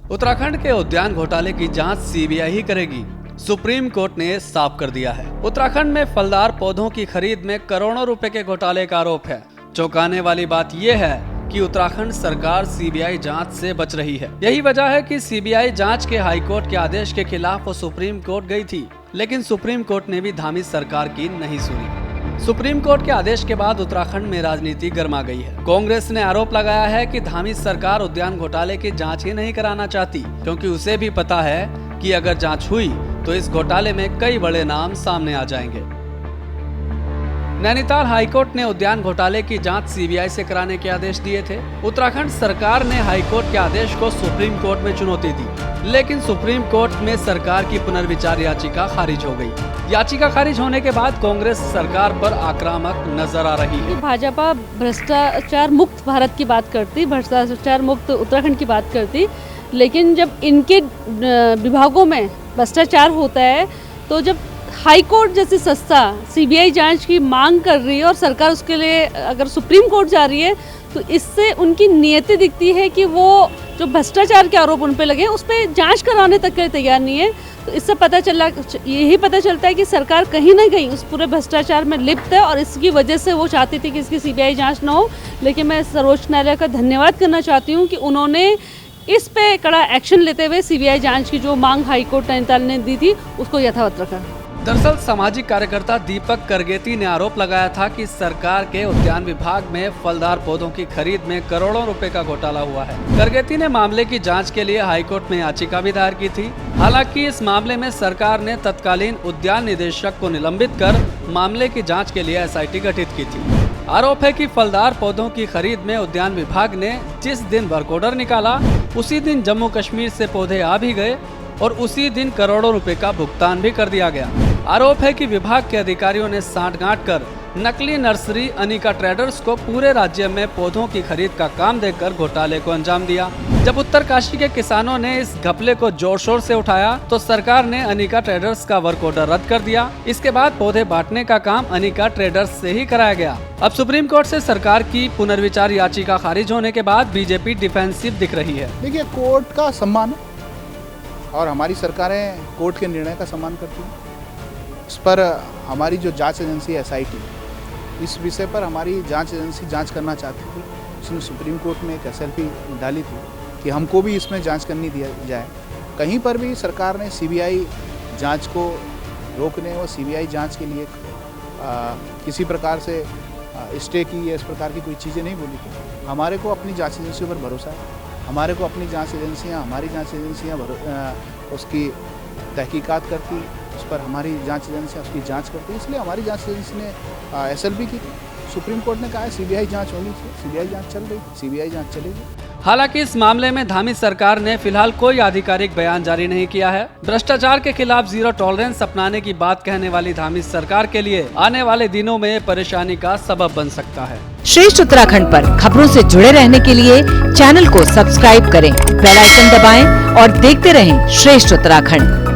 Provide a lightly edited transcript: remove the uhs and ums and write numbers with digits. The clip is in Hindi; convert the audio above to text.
उत्तराखंड के उद्यान घोटाले की जांच सीबीआई ही करेगी, सुप्रीम कोर्ट ने साफ कर दिया है। उत्तराखंड में फलदार पौधों की खरीद में करोड़ों रुपए के घोटाले का आरोप है। चौंकाने वाली बात यह है कि उत्तराखंड सरकार सीबीआई जांच से बच रही है। यही वजह है कि सीबीआई जांच के हाईकोर्ट के आदेश के खिलाफ वो सुप्रीम कोर्ट गई थी, लेकिन सुप्रीम कोर्ट ने भी धामी सरकार की नहीं सुनी। सुप्रीम कोर्ट के आदेश के बाद उत्तराखंड में राजनीति गर्मा गई है। कांग्रेस ने आरोप लगाया है कि धामी सरकार उद्यान घोटाले की जांच ही नहीं कराना चाहती, क्योंकि उसे भी पता है कि अगर जांच हुई तो इस घोटाले में कई बड़े नाम सामने आ जाएंगे। नैनीताल हाईकोर्ट ने उद्यान घोटाले की जांच सीबीआई से कराने के आदेश दिए थे। उत्तराखंड सरकार ने हाईकोर्ट के आदेश को सुप्रीम कोर्ट में चुनौती दी, लेकिन सुप्रीम कोर्ट में सरकार की पुनर्विचार याचिका खारिज हो गई। याचिका खारिज होने के बाद कांग्रेस सरकार पर आक्रामक नजर आ रही है। भाजपा भ्रष्टाचार मुक्त भारत की बात करती, भ्रष्टाचार मुक्त उत्तराखंड की बात करती, लेकिन जब इनके विभागों में भ्रष्टाचार होता है तो जब हाई कोर्ट जैसी संस्था सीबीआई जांच की मांग कर रही है और सरकार उसके लिए अगर सुप्रीम कोर्ट जा रही है तो इससे उनकी नीयति दिखती है कि वो जो भ्रष्टाचार के आरोप उन पे लगे उस पर जांच कराने तक के लिए तैयार नहीं है। तो इससे यही पता चलता है कि सरकार कहीं ना कहीं उस पूरे भ्रष्टाचार में लिप्त है और इसकी वजह से वो चाहती थी कि इसकी सीबीआई जांच ना हो। लेकिन मैं सर्वोच्च न्यायालय का धन्यवाद करना चाहती हूँ कि उन्होंने इस पे कड़ा एक्शन लेते हुए सीबीआई जांच की जो मांग हाईकोर्ट नैनीताल ने दी थी उसको यथावत रखा। दरअसल सामाजिक कार्यकर्ता दीपक करगेती ने आरोप लगाया था कि सरकार के उद्यान विभाग में फलदार पौधों की खरीद में करोड़ों रुपए का घोटाला हुआ है। करगेती ने मामले की जांच के लिए हाईकोर्ट में याचिका भी दायर की थी। हालांकि इस मामले में सरकार ने तत्कालीन उद्यान निदेशक को निलंबित कर मामले की जाँच के लिए SIT गठित की थी। आरोप है कि फलदार पौधों की खरीद में उद्यान विभाग ने जिस दिन वर्क ऑर्डर निकाला उसी दिन जम्मू कश्मीर से पौधे आ भी गए और उसी दिन करोड़ों रुपए का भुगतान भी कर दिया गया। आरोप है कि विभाग के अधिकारियों ने सांठगांठ कर नकली नर्सरी अनिका ट्रेडर्स को पूरे राज्य में पौधों की खरीद का काम देकर घोटाले को अंजाम दिया। जब उत्तरकाशी के किसानों ने इस घपले को जोर शोर से उठाया तो सरकार ने अनिका ट्रेडर्स का वर्क ऑर्डर रद्द कर दिया। इसके बाद पौधे बांटने का काम अनिका ट्रेडर्स से ही कराया गया। अब सुप्रीम कोर्ट से सरकार की पुनर्विचार याचिका खारिज होने के बाद बीजेपी डिफेंसिव दिख रही है। देखिए, कोर्ट का सम्मान और हमारी सरकारें कोर्ट के निर्णय का सम्मान करती हैं। इस पर हमारी जो जांच एजेंसी है SIT, इस विषय पर हमारी जांच एजेंसी जांच करना चाहती थी। उसने सुप्रीम कोर्ट में एक SLP डाली थी कि हमको भी इसमें जांच करनी दिया जाए। कहीं पर भी सरकार ने सीबीआई जांच को रोकने और सीबीआई जांच के लिए किसी प्रकार से स्टे की या इस प्रकार की कोई चीज़ें नहीं बोली थी। हमारे को अपनी जांच एजेंसियों पर भरोसा है। हमारे को अपनी जांच एजेंसियां, हमारी जांच एजेंसियां उसकी तहकीकात करती, उस पर हमारी जांच एजेंसियां उसकी जांच करती। इसलिए हमारी जांच एजेंसी ने SLP की थी। सुप्रीम कोर्ट ने कहा है सीबीआई जांच होनी चाहिए। सीबीआई जांच चल रही, सीबीआई जांच चलेगी। हालांकि इस मामले में धामी सरकार ने फिलहाल कोई आधिकारिक बयान जारी नहीं किया है। भ्रष्टाचार के खिलाफ जीरो टॉलरेंस अपनाने की बात कहने वाली धामी सरकार के लिए आने वाले दिनों में परेशानी का सबब बन सकता है। श्रेष्ठ उत्तराखंड पर खबरों से जुड़े रहने के लिए चैनल को सब्सक्राइब करें, बेल आइकन दबाएं और देखते रहें श्रेष्ठ उत्तराखंड।